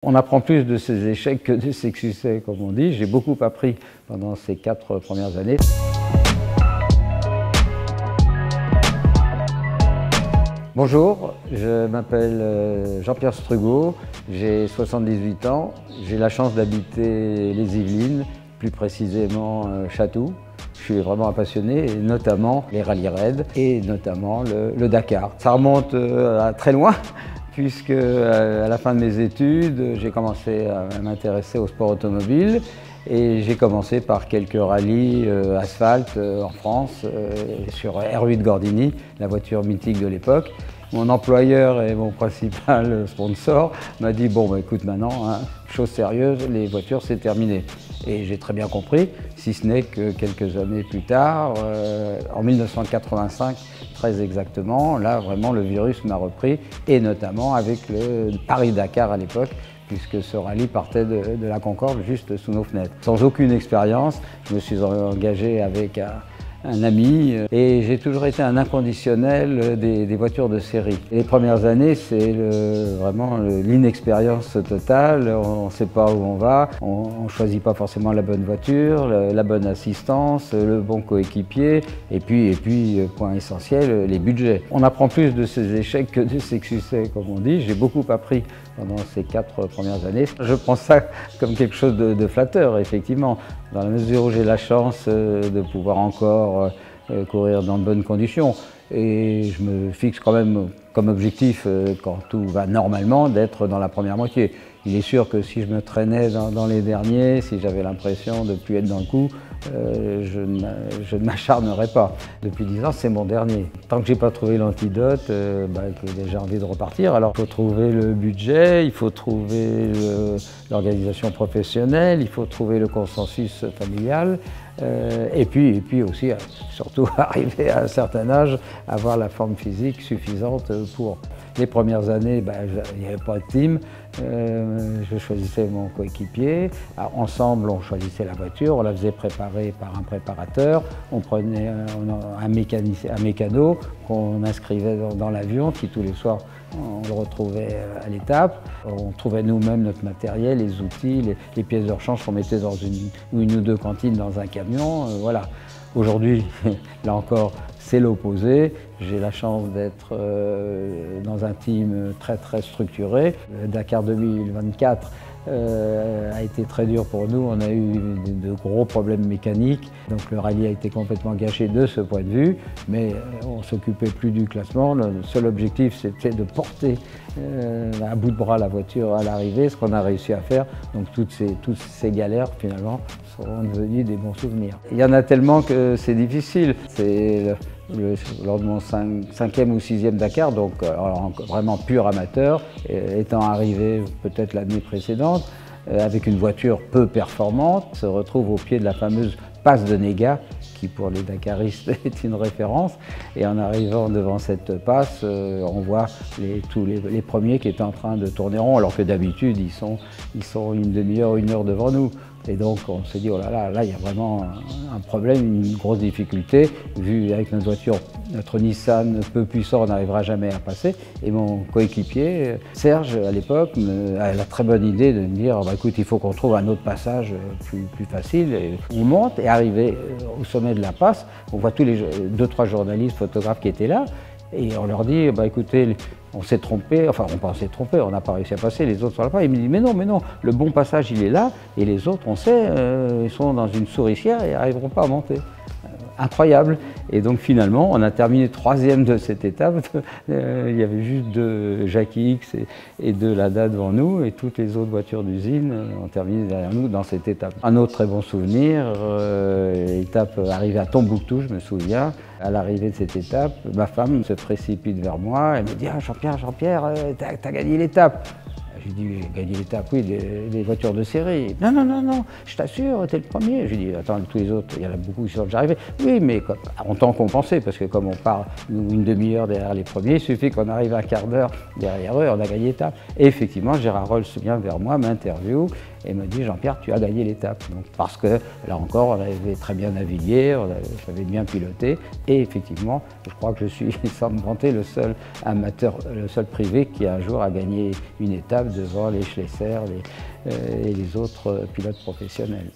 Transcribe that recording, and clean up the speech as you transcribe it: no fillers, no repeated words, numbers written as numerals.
On apprend plus de ses échecs que de ses succès, comme on dit. J'ai beaucoup appris pendant ces 4 premières années. Bonjour, je m'appelle Jean-Pierre Strugaud, j'ai 78 ans. J'ai la chance d'habiter les Yvelines, plus précisément Chatou. Je suis vraiment un passionné, et notamment les rallye raids et notamment le Dakar. Ça remonte à très loin, puisque à la fin de mes études, j'ai commencé à m'intéresser au sport automobile et j'ai commencé par quelques rallyes asphalte en France sur R8 Gordini, la voiture mythique de l'époque. Mon employeur et mon principal sponsor m'a dit « Bon, bah, écoute maintenant, hein, chose sérieuse, les voitures c'est terminé ». Et j'ai très bien compris, si ce n'est que quelques années plus tard, en 1985 très exactement, là vraiment le virus m'a repris, et notamment avec le Paris-Dakar à l'époque, puisque ce rallye partait de la Concorde juste sous nos fenêtres. Sans aucune expérience, je me suis engagé avec un ami et j'ai toujours été un inconditionnel des voitures de série. Les premières années, c'est vraiment l'inexpérience totale, on ne sait pas où on va, on ne choisit pas forcément la bonne voiture, la bonne assistance, le bon coéquipier et puis, point essentiel, les budgets. On apprend plus de ses échecs que de ses succès, comme on dit. J'ai beaucoup appris pendant ces 4 premières années. Je prends ça comme quelque chose de flatteur, effectivement, dans la mesure où j'ai la chance de pouvoir encore courir dans de bonnes conditions. Et je me fixe quand même comme objectif, quand tout va normalement, d'être dans la première moitié. Il est sûr que si je me traînais dans les derniers, si j'avais l'impression de ne plus être dans le coup, je ne m'acharnerais pas. Depuis 10 ans, c'est mon dernier. Tant que je n'ai pas trouvé l'antidote, j'ai envie de repartir. Alors il faut trouver le budget, il faut trouver l'organisation professionnelle, il faut trouver le consensus familial. Et puis aussi, surtout arriver à un certain âge, avoir la forme physique suffisante pour. Les premières années, il n'y avait pas de team, je choisissais mon coéquipier, ensemble on choisissait la voiture, on la faisait préparer par un préparateur, on prenait un mécano qu'on inscrivait dans l'avion, qui tous les soirs on le retrouvait à l'étape. On trouvait nous-mêmes notre matériel, les outils, les pièces de rechange qu'on mettait dans une ou deux cantines dans un camion. Voilà. Aujourd'hui, là encore, c'est l'opposé. J'ai la chance d'être dans un team très structuré. Le Dakar 2024 a été très dur pour nous. On a eu de gros problèmes mécaniques. Donc le rallye a été complètement gâché de ce point de vue. Mais on ne s'occupait plus du classement. Le seul objectif, c'était de porter à bout de bras la voiture à l'arrivée, ce qu'on a réussi à faire. Donc toutes ces galères, finalement, seront devenues des bons souvenirs. Il y en a tellement que c'est difficile. C'est lors de mon 5e ou 6e Dakar, donc alors, vraiment pur amateur, étant arrivé peut-être l'année précédente, avec une voiture peu performante, se retrouve au pied de la fameuse passe de Néga, qui pour les Dakaristes est une référence. Et en arrivant devant cette passe, on voit tous les premiers qui étaient en train de tourner rond, alors que d'habitude ils sont une demi-heure, 1 heure devant nous. Et donc on s'est dit, oh là là, il y a vraiment un problème, une grosse difficulté. Vu avec notre voiture, notre Nissan peu puissant, on n'arrivera jamais à passer. Et mon coéquipier, Serge, à l'époque, a la très bonne idée de me dire, écoute, il faut qu'on trouve un autre passage plus facile. Et on monte et arrivé au sommet de la passe, on voit tous les 2-3 journalistes, photographes qui étaient là. Et on leur dit, écoutez, on s'est trompé, enfin on pensait tromper, on n'a pas réussi à passer, les autres sont là-bas. Il me dit, mais non, le bon passage il est là, et les autres, on sait, ils sont dans une souricière et n'arriveront pas à monter. Incroyable. Et donc finalement, on a terminé 3e de cette étape. Il y avait juste 2 Jackie X et 2 Lada devant nous, et toutes les autres voitures d'usine ont terminé derrière nous dans cette étape. Un autre très bon souvenir, étape arrivée à Tombouctou, je me souviens. À l'arrivée de cette étape, ma femme se précipite vers moi, elle me dit, Jean-Pierre, t'as gagné l'étape. J'ai dit, j'ai gagné l'étape, oui, des voitures de série. Non, je t'assure, t'es le premier. J'ai dit, attends, tous les autres, il y en a beaucoup qui sont déjà arrivés. Oui, mais en temps compensé, parce que comme on part une demi-heure derrière les premiers, il suffit qu'on arrive un quart d'heure derrière eux et on a gagné l'étape. Et effectivement, Gérard Rolls vient vers moi, m'interviewe et me dit, Jean-Pierre, tu as gagné l'étape. Parce que, là encore, on avait très bien navigué, j'avais bien piloté. Et effectivement, je crois que je suis, sans me vanter, le seul amateur, le seul privé qui un jour a gagné une étape devant les Schlesser et les autres pilotes professionnels.